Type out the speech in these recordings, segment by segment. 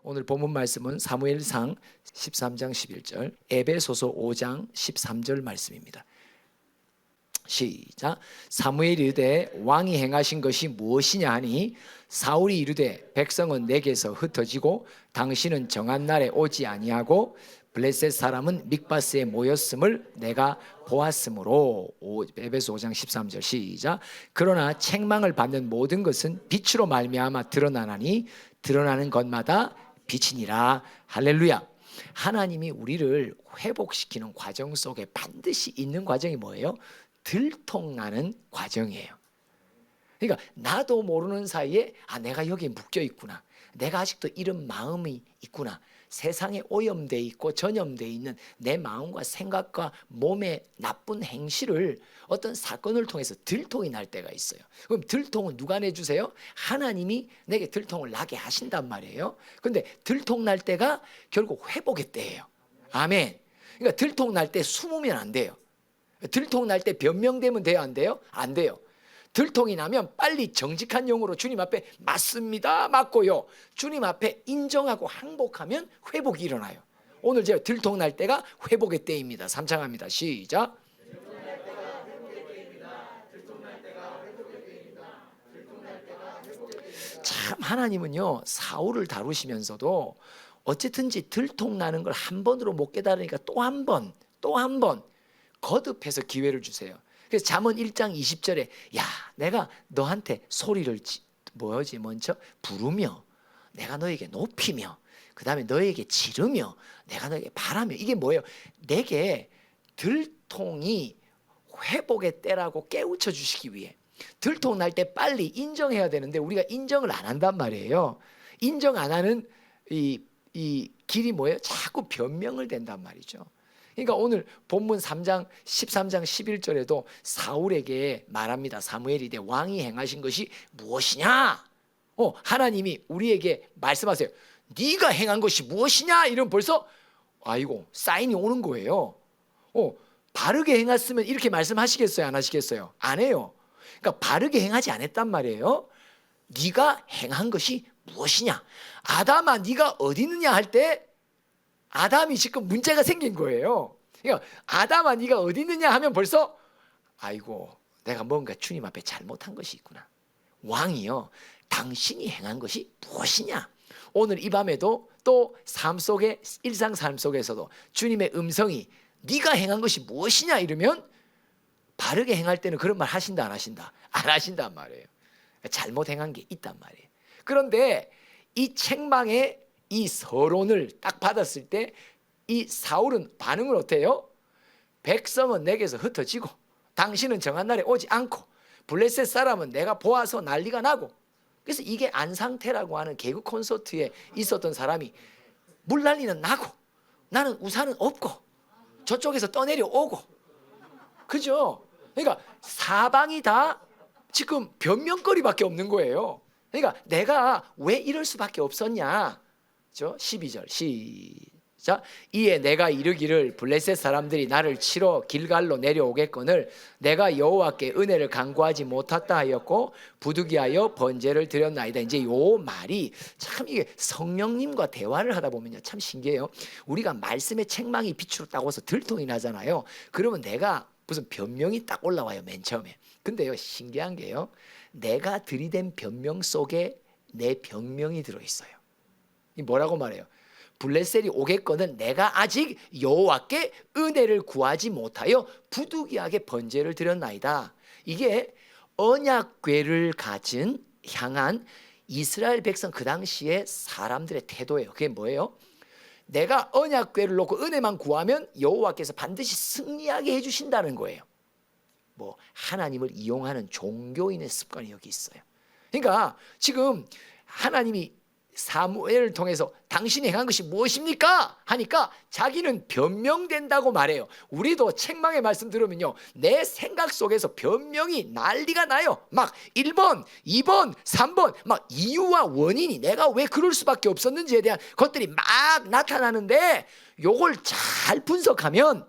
오늘 본문 말씀은 사무엘상 13장 11절, 에베소서 5장 13절 말씀입니다. 시작. 사무엘이 이르되 왕이 행하신 것이 무엇이냐 하니 사울이 이르되 백성은 내게서 흩어지고 당신은 정한 날에 오지 아니하고 블레셋 사람은 mik바스에 모였음을 내가 보았으므로. 에베소 5장 13절 시작. 그러나 책망을 받는 모든 것은 빛으로 말미암아 드러나나니 드러나는 것마다 빛이니라. 할렐루야. 하나님이 우리를 회복시키는 과정 속에 반드시 있는 과정이 뭐예요? 들통나는 과정이에요. 그러니까 나도 모르는 사이에 내가 여기에 묶여 있구나, 내가 아직도 이런 마음이 있구나, 세상에 오염되어 있고 전염되어 있는 내 마음과 생각과 몸의 나쁜 행실을 어떤 사건을 통해서 들통이 날 때가 있어요. 그럼 들통은 누가 내주세요? 하나님이 내게 들통을 나게 하신단 말이에요. 그런데 들통 날 때가 결국 회복의 때예요. 아멘. 그러니까 들통 날 때 숨으면 안 돼요. 들통 날 때 변명되면 돼요, 안 돼요? 안 돼요. 들통이 나면 빨리 정직한 영으로 주님 앞에 맞습니다, 맞고요, 주님 앞에 인정하고 항복하면 회복이 일어나요. 오늘 제가 들통 날 때가 회복의 때입니다. 삼창합니다. 시작. 참 하나님은요, 사울을 다루시면서도 어쨌든지 들통 나는 걸 한 번으로 못 깨달으니까 또 한 번 거듭해서 기회를 주세요. 그래서 잠언 1장 20절에 야, 내가 너한테 소리를 먼저 부르며 내가 너에게 높이며 그 다음에 너에게 지르며 내가 너에게 바라며. 이게 뭐예요? 내게 들통이 회복의 때라고 깨우쳐 주시기 위해. 들통 날 때 빨리 인정해야 되는데 우리가 인정을 안 한단 말이에요. 인정 안 하는 이 길이 뭐예요? 자꾸 변명을 댄단 말이죠. 그러니까 오늘 본문 3장 13장 11절에도 사울에게 말합니다. 사무엘이 이르되 왕이 행하신 것이 무엇이냐? 하나님이 우리에게 말씀하세요. 네가 행한 것이 무엇이냐? 이러면 벌써 사인이 오는 거예요. 바르게 행했으면 이렇게 말씀하시겠어요? 안 하시겠어요? 안 해요. 그러니까 바르게 행하지 않았단 말이에요. 네가 행한 것이 무엇이냐? 아담아, 네가 어디 있느냐 할 때 아담이 지금 문제가 생긴 거예요. 그러니까 아담아, 네가 어디 있느냐 하면 벌써 내가 뭔가 주님 앞에 잘못한 것이 있구나. 왕이요, 당신이 행한 것이 무엇이냐? 오늘 이 밤에도 또 삶 속에, 일상 삶 속에서도 주님의 음성이 네가 행한 것이 무엇이냐 이러면 바르게 행할 때는 그런 말 하신다, 안 하신다? 안 하신단 말이에요. 잘못 행한 게 있단 말이에요. 그런데 이 책망의 이 서론을 딱 받았을 때 이 사울은 반응을 어때요? 백성은 내게서 흩어지고 당신은 정한 날에 오지 않고 블레셋 사람은 내가 보아서 난리가 나고. 그래서 이게 안상태라고 하는 개그 콘서트에 있었던 사람이 물난리는 나고 나는 우산은 없고 저쪽에서 떠내려 오고. 그죠? 그러니까 사방이 다 지금 변명거리밖에 없는 거예요. 그러니까 내가 왜 이럴 수밖에 없었냐? 12절 시작. 이에 내가 이르기를 블레셋 사람들이 나를 치러 길갈로 내려오겠거늘 내가 여호와께 은혜를 간구하지 못했다 하였고 부득이하여 번제를 드렸나이다. 이제 요 말이 참 이게 성령님과 대화를 하다 보면요, 참 신기해요. 우리가 말씀의 책망이 빛으로 따고서 들통이 나잖아요. 그러면 내가 무슨 변명이 딱 올라와요, 맨 처음에. 근데요, 신기한 게요, 내가 들이댄 변명 속에 내 변명이 들어있어요. 이 뭐라고 말해요? 블레셋이 오겠거든 내가 아직 여호와께 은혜를 구하지 못하여 부득이하게 번제를 드렸나이다. 이게 언약궤를 향한 이스라엘 백성 그 당시에 사람들의 태도예요. 그게 뭐예요? 내가 언약궤를 놓고 은혜만 구하면 여호와께서 반드시 승리하게 해주신다는 거예요. 하나님을 이용하는 종교인의 습관이 여기 있어요. 그러니까 지금 하나님이 사무엘을 통해서 당신이 행한 것이 무엇입니까? 하니까 자기는 변명된다고 말해요. 우리도 책망의 말씀 들으면요, 내 생각 속에서 변명이 난리가 나요. 막 1번, 2번, 3번 막 이유와 원인이 내가 왜 그럴 수밖에 없었는지에 대한 것들이 막 나타나는데 요걸 잘 분석하면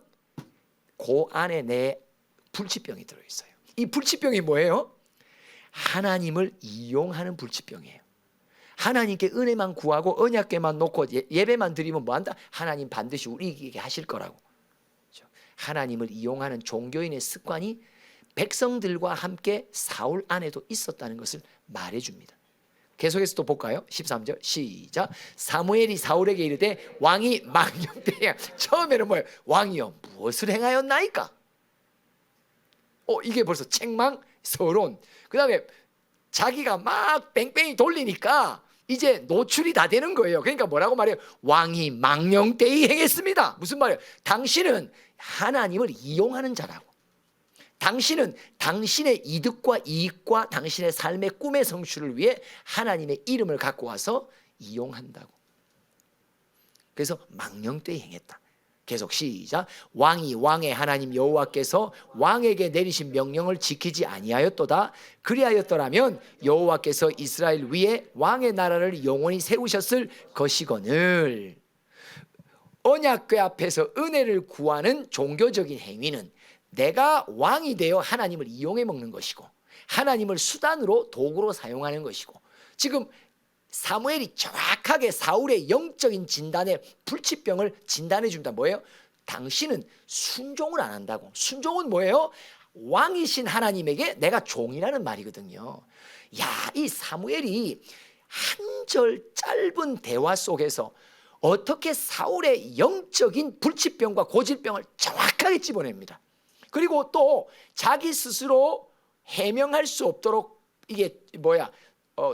그 안에 내 불치병이 들어있어요. 이 불치병이 뭐예요? 하나님을 이용하는 불치병이에요. 하나님께 은혜만 구하고 언약궤만 놓고 예배만 드리면 뭐한다? 하나님 반드시 우리에게 하실 거라고. 하나님을 이용하는 종교인의 습관이 백성들과 함께 사울 안에도 있었다는 것을 말해줍니다. 계속해서 또 볼까요? 13절 시작. 사무엘이 사울에게 이르되 왕이 망령되야. 처음에는 뭐예요? 왕이여 무엇을 행하였나이까? 이게 벌써 책망, 서론. 그 다음에 자기가 막 뺑뺑이 돌리니까 이제 노출이 다 되는 거예요. 그러니까 뭐라고 말해요? 왕이 망령되이 행했습니다. 무슨 말이에요? 당신은 하나님을 이용하는 자라고. 당신은 당신의 이득과 이익과 당신의 삶의 꿈의 성취를 위해 하나님의 이름을 갖고 와서 이용한다고. 그래서 망령되이 행했다. 계속 시작. 왕이 왕의 하나님 여호와께서 왕에게 내리신 명령을 지키지 아니하였도다. 그리하였더라면 여호와께서 이스라엘 위에 왕의 나라를 영원히 세우셨을 것이거늘. 언약궤 앞에서 은혜를 구하는 종교적인 행위는 내가 왕이 되어 하나님을 이용해 먹는 것이고 하나님을 수단으로 도구로 사용하는 것이고, 지금 사무엘이 정확하게 사울의 영적인 진단에 불치병을 진단해 줍니다. 뭐예요? 당신은 순종을 안 한다고. 순종은 뭐예요? 왕이신 하나님에게 내가 종이라는 말이거든요. 야, 이 사무엘이 한 절 짧은 대화 속에서 어떻게 사울의 영적인 불치병과 고질병을 정확하게 집어냅니다. 그리고 또 자기 스스로 해명할 수 없도록, 이게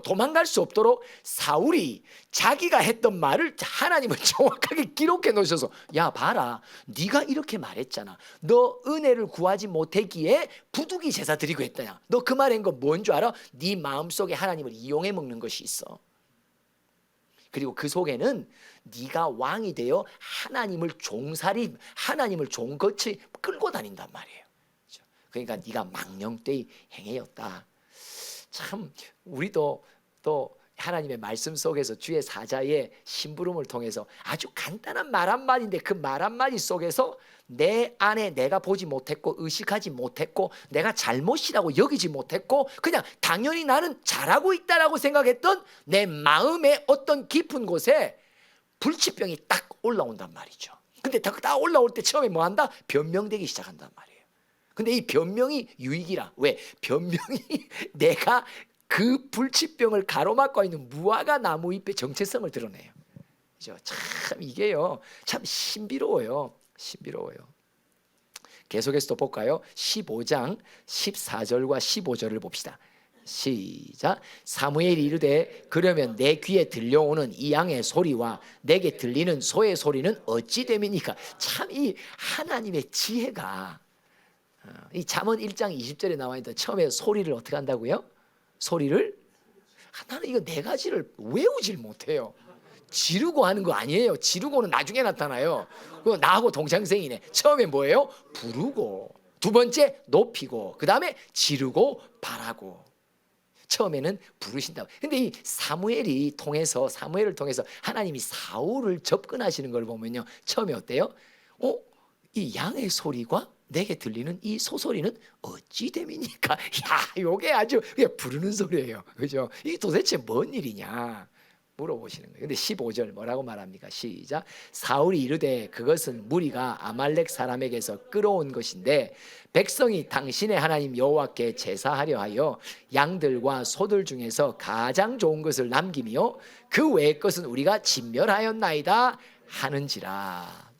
도망갈 수 없도록 사울이 자기가 했던 말을 하나님을 정확하게 기록해 놓으셔서, 야 봐라, 네가 이렇게 말했잖아. 너 은혜를 구하지 못했기에 부두기 제사 드리고 했다냐. 너 그 말한 거 뭔 줄 알아? 네 마음속에 하나님을 이용해 먹는 것이 있어. 그리고 그 속에는 네가 왕이 되어 하나님을 종살이, 하나님을 종같이 끌고 다닌단 말이에요. 그러니까 네가 망령되이 행하였다. 참 우리도 또 하나님의 말씀 속에서 주의 사자의 심부름을 통해서 아주 간단한 말 한마디인데 그 말 한마디 속에서 내 안에 내가 보지 못했고 의식하지 못했고 내가 잘못이라고 여기지 못했고 그냥 당연히 나는 잘하고 있다라고 생각했던 내 마음의 어떤 깊은 곳에 불치병이 딱 올라온단 말이죠. 근데 딱 올라올 때 처음에 뭐한다? 변명되기 시작한단 말이에요. 근데 이 변명이 유익이라. 왜? 변명이 내가 그 불치병을 가로막고 있는 무화과 나무 잎의 정체성을 드러내요. 그죠? 참 이게요, 참 신비로워요. 신비로워요. 계속해서 또 볼까요? 15장 14절과 15절을 봅시다. 시작. 사무엘이 이르되 그러면 내 귀에 들려오는 이 양의 소리와 내게 들리는 소의 소리는 어찌 됨이니까. 참 이 하나님의 지혜가, 이 잠언 1장 20절에 나와 있던 처음에 소리를 어떻게 한다고요? 소리를, 나는 이거 네 가지를 외우질 못해요. 지르고 하는 거 아니에요. 지르고는 나중에 나타나요. 그거 나하고 동창생이네. 처음에 뭐예요? 부르고, 두 번째 높이고, 그 다음에 지르고 바라고. 처음에는 부르신다고. 근데 이 사무엘을 통해서 하나님이 사울을 접근하시는 걸 보면요, 처음에 어때요? 이 양의 소리가 내게 들리는 이 소소리는 어찌 됨이니까. 야, 요게 아주 그냥 부르는 소리예요. 그죠? 이게 도대체 뭔 일이냐 물어보시는 거예요. 근데 15절 뭐라고 말합니까? 시작. 사울이 이르되 그것은 무리가 아말렉 사람에게서 끌어온 것인데 백성이 당신의 하나님 여호와께 제사하려 하여 양들과 소들 중에서 가장 좋은 것을 남기며 그 외의 것은 우리가 진멸하였나이다 하는지라.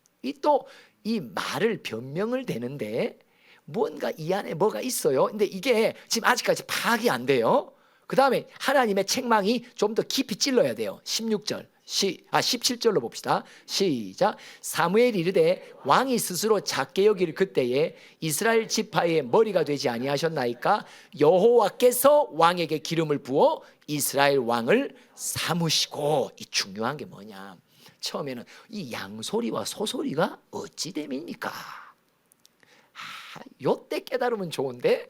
이 말을 변명을 대는데 뭔가 이 안에 뭐가 있어요. 근데 이게 지금 아직까지 파악이 안 돼요. 그 다음에 하나님의 책망이 좀 더 깊이 찔러야 돼요. 17절로 봅시다. 시작. 사무엘이 이르되 왕이 스스로 작게 여길 그때에 이스라엘 지파의 머리가 되지 아니하셨나이까? 여호와께서 왕에게 기름을 부어 이스라엘 왕을 삼으시고. 이 중요한 게 뭐냐, 처음에는 이 양소리와 소소리가 어찌 됨입니까? 요때 깨달으면 좋은데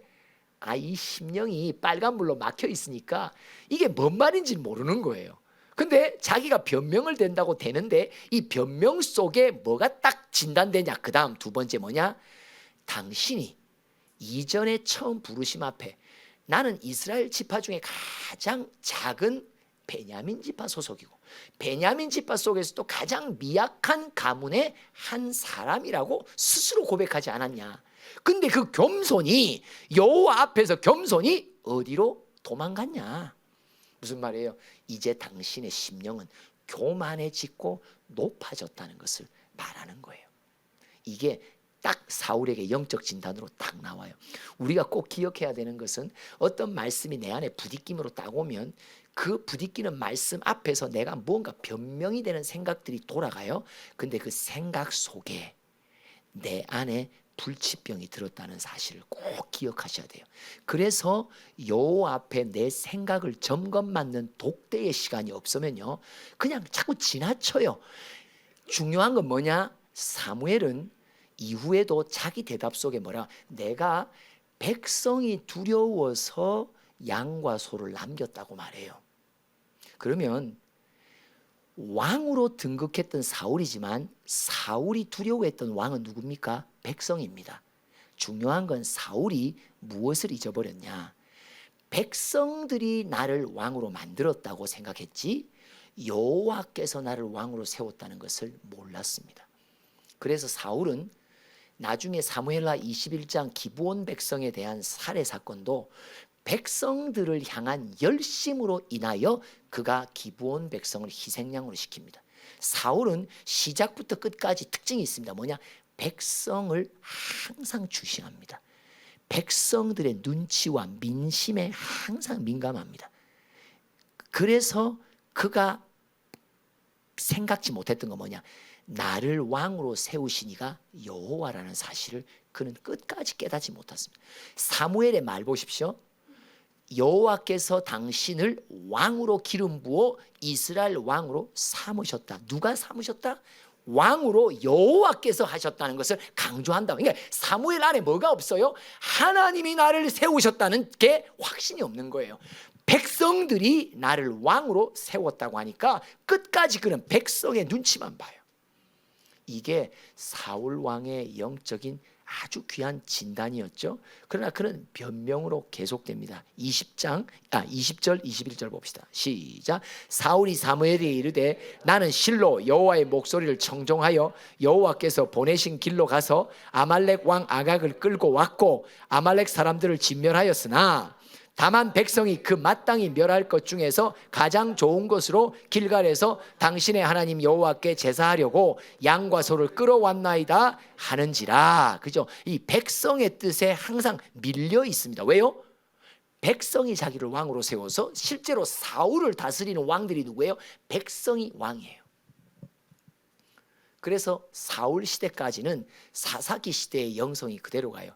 이 심령이 빨간불로 막혀 있으니까 이게 뭔 말인지 모르는 거예요. 근데 자기가 변명을 된다고 되는데 이 변명 속에 뭐가 딱 진단되냐? 그 다음 두 번째 뭐냐? 당신이 이전에 처음 부르심 앞에 나는 이스라엘 지파 중에 가장 작은 베냐민 지파 소속이고 베냐민 지파 속에서도 가장 미약한 가문의 한 사람이라고 스스로 고백하지 않았냐. 근데 그 겸손이 여호와 앞에서 겸손이 어디로 도망갔냐. 무슨 말이에요? 이제 당신의 심령은 교만해지고 높아졌다는 것을 말하는 거예요. 이게 딱 사울에게 영적 진단으로 딱 나와요. 우리가 꼭 기억해야 되는 것은 어떤 말씀이 내 안에 부딪힘으로 딱 오면 그 부딪히는 말씀 앞에서 내가 뭔가 변명이 되는 생각들이 돌아가요. 근데 그 생각 속에 내 안에 불치병이 들었다는 사실을 꼭 기억하셔야 돼요. 그래서 여호와 앞에 내 생각을 점검받는 독대의 시간이 없으면요, 그냥 자꾸 지나쳐요. 중요한 건 뭐냐? 사무엘은 이후에도 자기 대답 속에 뭐라, 내가 백성이 두려워서 양과 소를 남겼다고 말해요. 그러면 왕으로 등극했던 사울이지만 사울이 두려워했던 왕은 누굽니까? 백성입니다. 중요한 건 사울이 무엇을 잊어버렸냐? 백성들이 나를 왕으로 만들었다고 생각했지 여호와께서 나를 왕으로 세웠다는 것을 몰랐습니다. 그래서 사울은 나중에 사무엘하 21장 기브온 백성에 대한 살해 사건도 백성들을 향한 열심으로 인하여 그가 기브온 백성을 희생양으로 시킵니다. 사울은 시작부터 끝까지 특징이 있습니다. 뭐냐? 백성을 항상 주시합니다. 백성들의 눈치와 민심에 항상 민감합니다. 그래서 그가 생각지 못했던 건 뭐냐? 나를 왕으로 세우시니가 여호와라는 사실을 그는 끝까지 깨닫지 못했습니다. 사무엘의 말 보십시오. 여호와께서 당신을 왕으로 기름 부어 이스라엘 왕으로 삼으셨다. 누가 삼으셨다? 왕으로 여호와께서 하셨다는 것을 강조한다. 그러니까 사무엘 안에 뭐가 없어요? 하나님이 나를 세우셨다는 게 확신이 없는 거예요. 백성들이 나를 왕으로 세웠다고 하니까 끝까지 그는 백성의 눈치만 봐요. 이게 사울 왕의 영적인 아주 귀한 진단이었죠. 그러나 그는 변명으로 계속됩니다. 20절 21절 봅시다. 시작. 사울이 사무엘에게 이르되 나는 실로 여호와의 목소리를 청종하여 여호와께서 보내신 길로 가서 아말렉 왕 아각을 끌고 왔고 아말렉 사람들을 진멸하였으나 다만 백성이 그 마땅히 멸할 것 중에서 가장 좋은 것으로 길갈에서 당신의 하나님 여호와께 제사하려고 양과 소를 끌어왔나이다 하는지라. 그죠? 이 백성의 뜻에 항상 밀려 있습니다. 왜요? 백성이 자기를 왕으로 세워서 실제로 사울을 다스리는 왕들이 누구예요? 백성이 왕이에요. 그래서 사울 시대까지는 사사기 시대의 영성이 그대로 가요.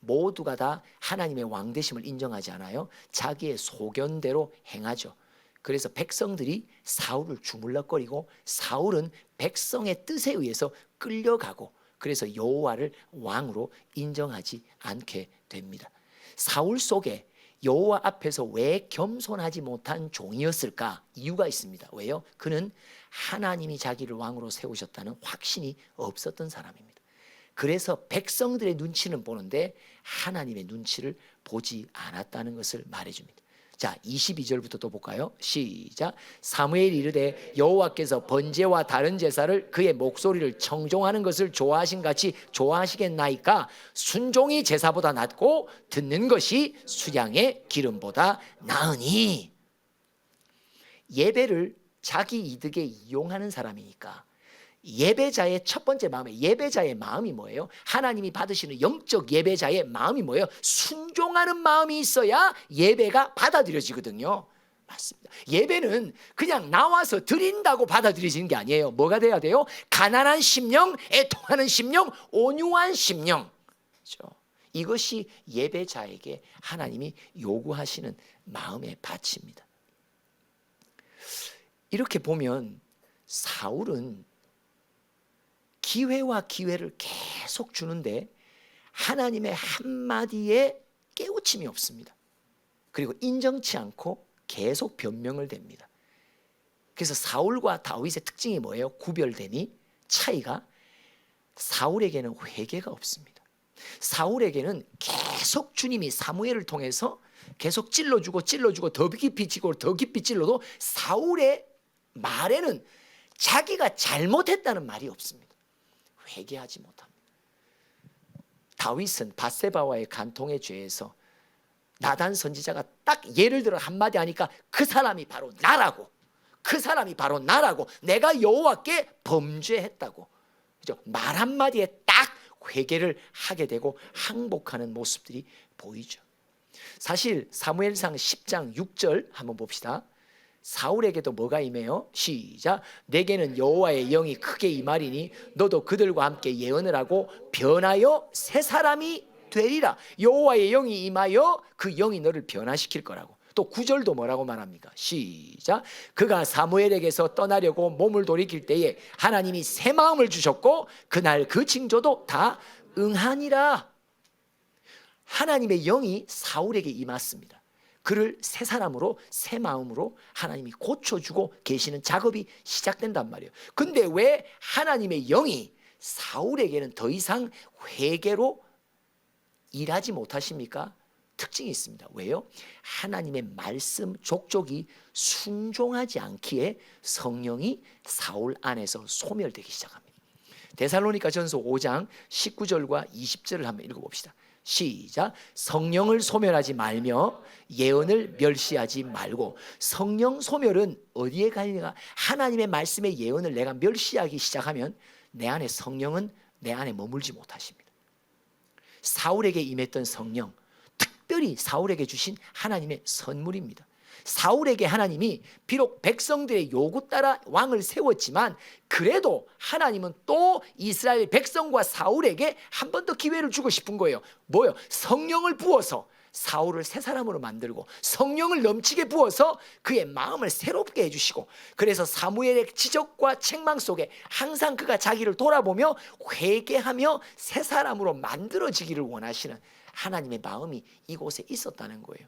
모두가 다 하나님의 왕되심을 인정하지 않아요. 자기의 소견대로 행하죠. 그래서 백성들이 사울을 주물럭거리고 사울은 백성의 뜻에 의해서 끌려가고 그래서 여호와를 왕으로 인정하지 않게 됩니다. 사울 속에 여호와 앞에서 왜 겸손하지 못한 종이었을까? 이유가 있습니다. 왜요? 그는 하나님이 자기를 왕으로 세우셨다는 확신이 없었던 사람입니다. 그래서 백성들의 눈치는 보는데 하나님의 눈치를 보지 않았다는 것을 말해줍니다. 자, 22절부터 또 볼까요? 시작. 사무엘이 이르되 여호와께서 번제와 다른 제사를 그의 목소리를 청종하는 것을 좋아하신 같이 좋아하시겠나이까? 순종이 제사보다 낫고 듣는 것이 수량의 기름보다 나으니. 예배를 자기 이득에 이용하는 사람이니까 예배자의 첫 번째 마음이, 예배자의 마음이 뭐예요? 하나님이 받으시는 영적 예배자의 마음이 뭐예요? 순종하는 마음이 있어야 예배가 받아들여지거든요. 맞습니다. 예배는 그냥 나와서 드린다고 받아들여지는 게 아니에요. 뭐가 돼야 돼요? 가난한 심령, 애통하는 심령, 온유한 심령. 그렇죠? 이것이 예배자에게 하나님이 요구하시는 마음의 가치입니다. 이렇게 보면 사울은 기회와 기회를 계속 주는데 하나님의 한마디에 깨우침이 없습니다. 그리고 인정치 않고 계속 변명을 댑니다. 그래서 사울과 다윗의 특징이 뭐예요? 구별됨이 차이가 사울에게는 회개가 없습니다. 사울에게는 계속 주님이 사무엘을 통해서 계속 찔러주고 더 깊이 치고 더 깊이 찔러도 사울의 말에는 자기가 잘못했다는 말이 없습니다. 회개하지 못합니다. 다윗은 밧세바와의 간통의 죄에서 나단 선지자가 딱 예를 들어 한마디 하니까 그 사람이 바로 나라고, 내가 여호와께 범죄했다고, 그죠? 말 한마디에 딱 회개를 하게 되고 항복하는 모습들이 보이죠. 사실 사무엘상 10장 6절 한번 봅시다. 사울에게도 뭐가 임해요? 시작. 내게는 여호와의 영이 크게 임하리니 너도 그들과 함께 예언을 하고 변하여 새 사람이 되리라. 여호와의 영이 임하여 그 영이 너를 변화시킬 거라고. 또 9절도 뭐라고 말합니까? 시작. 그가 사무엘에게서 떠나려고 몸을 돌이킬 때에 하나님이 새 마음을 주셨고 그날 그 징조도 다 응하니라. 하나님의 영이 사울에게 임했습니다. 그를 새 사람으로, 새 마음으로 하나님이 고쳐주고 계시는 작업이 시작된단 말이에요. 근데 왜 하나님의 영이 사울에게는 더 이상 회개로 일하지 못하십니까? 특징이 있습니다. 왜요? 하나님의 말씀 족족이 순종하지 않기에 성령이 사울 안에서 소멸되기 시작합니다. 데살로니가전서 5장 19절과 20절을 한번 읽어봅시다. 시작. 성령을 소멸하지 말며 예언을 멸시하지 말고. 성령 소멸은 어디에 가느냐? 하나님의 말씀의 예언을 내가 멸시하기 시작하면 내 안에 성령은 내 안에 머물지 못하십니다. 사울에게 임했던 성령, 특별히 사울에게 주신 하나님의 선물입니다. 사울에게 하나님이 비록 백성들의 요구 따라 왕을 세웠지만 그래도 하나님은 또 이스라엘 백성과 사울에게 한 번 더 기회를 주고 싶은 거예요. 뭐요? 성령을 부어서 사울을 새 사람으로 만들고 성령을 넘치게 부어서 그의 마음을 새롭게 해주시고, 그래서 사무엘의 지적과 책망 속에 항상 그가 자기를 돌아보며 회개하며 새 사람으로 만들어지기를 원하시는 하나님의 마음이 이곳에 있었다는 거예요.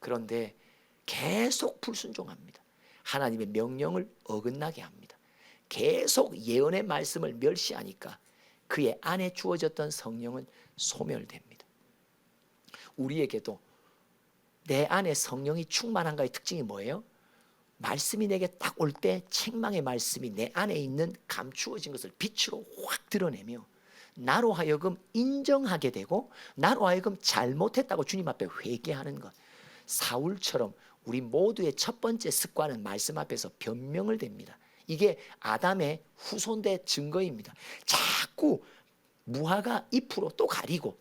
그런데 계속 불순종합니다. 하나님의 명령을 어긋나게 합니다. 계속 예언의 말씀을 멸시하니까 그의 안에 주어졌던 성령은 소멸됩니다. 우리에게도 내 안에 성령이 충만한가의 특징이 뭐예요? 말씀이 내게 딱 올 때 책망의 말씀이 내 안에 있는 감추어진 것을 빛으로 확 드러내며 나로 하여금 인정하게 되고 나로 하여금 잘못했다고 주님 앞에 회개하는 것. 사울처럼 우리 모두의 첫 번째 습관은 말씀 앞에서 변명을 댑니다. 이게 아담의 후손대 증거입니다. 자꾸 무화과 잎으로 또 가리고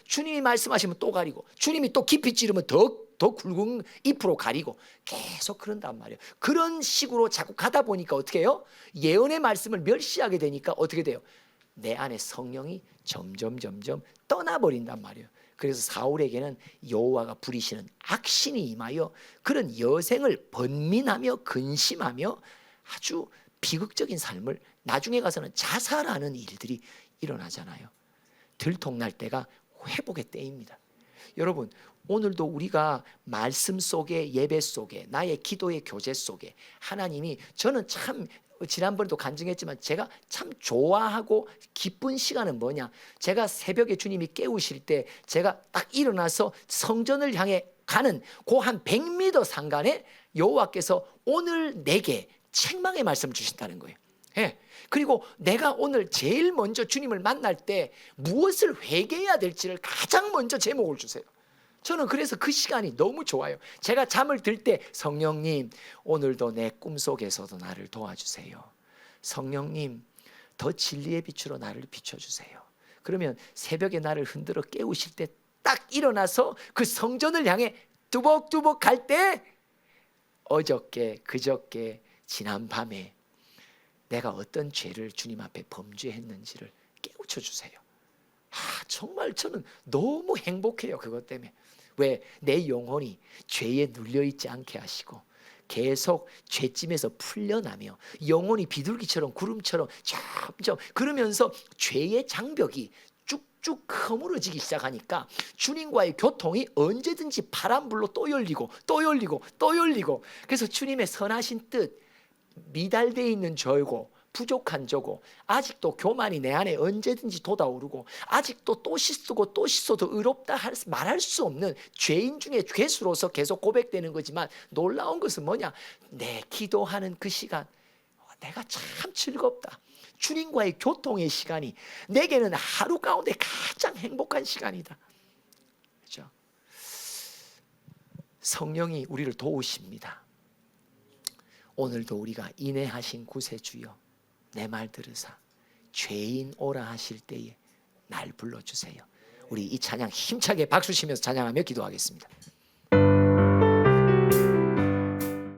주님이 말씀하시면 또 가리고 주님이 또 깊이 찌르면 더 굵은 잎으로 가리고 계속 그런단 말이에요. 그런 식으로 자꾸 가다 보니까 어떻게 해요? 예언의 말씀을 멸시하게 되니까 어떻게 돼요? 내 안에 성령이 점점 떠나버린단 말이에요. 그래서 사울에게는 여호와가 부리시는 악신이 임하여 그런 여생을 번민하며 근심하며 아주 비극적인 삶을, 나중에 가서는 자살하는 일들이 일어나잖아요. 들통날 때가 회복의 때입니다. 여러분, 오늘도 우리가 말씀 속에, 예배 속에, 나의 기도의 교제 속에 하나님이, 저는 참 지난번에도 간증했지만 제가 참 좋아하고 기쁜 시간은 뭐냐, 제가 새벽에 주님이 깨우실 때 제가 딱 일어나서 성전을 향해 가는 그 한 100m 상간에 여호와께서 오늘 내게 책망의 말씀을 주신다는 거예요. 예. 그리고 내가 오늘 제일 먼저 주님을 만날 때 무엇을 회개해야 될지를 가장 먼저 제목을 주세요. 저는 그래서 그 시간이 너무 좋아요. 제가 잠을 들 때 성령님, 오늘도 내 꿈속에서도 나를 도와주세요. 성령님, 더 진리의 빛으로 나를 비춰주세요. 그러면 새벽에 나를 흔들어 깨우실 때 딱 일어나서 그 성전을 향해 뚜벅뚜벅 갈 때 어저께, 그저께, 지난 밤에 내가 어떤 죄를 주님 앞에 범죄했는지를 깨우쳐 주세요. 정말 저는 너무 행복해요. 그것 때문에. 왜? 내 영혼이 죄에 눌려있지 않게 하시고 계속 죄짐에서 풀려나며 영혼이 비둘기처럼 구름처럼 점점 그러면서 죄의 장벽이 쭉쭉 허물어지기 시작하니까 주님과의 교통이 언제든지 바람불로 또 열리고 또 열리고 또 열리고, 그래서 주님의 선하신 뜻, 미달되어 있는 저고 부족한 저고 아직도 교만이 내 안에 언제든지 돋아오르고 아직도 또 씻고 또 씻어도 의롭다 말할 수 없는 죄인 중에 괴수로서 계속 고백되는 거지만 놀라운 것은 뭐냐? 내 기도하는 그 시간 내가 참 즐겁다. 주님과의 교통의 시간이 내게는 하루 가운데 가장 행복한 시간이다. 그렇죠? 성령이 우리를 도우십니다. 오늘도 우리가 인내하신 구세주여 내 말 들으사 죄인 오라 하실 때에 날 불러주세요. 우리 이 찬양 힘차게 박수 치면서 찬양하며 기도하겠습니다.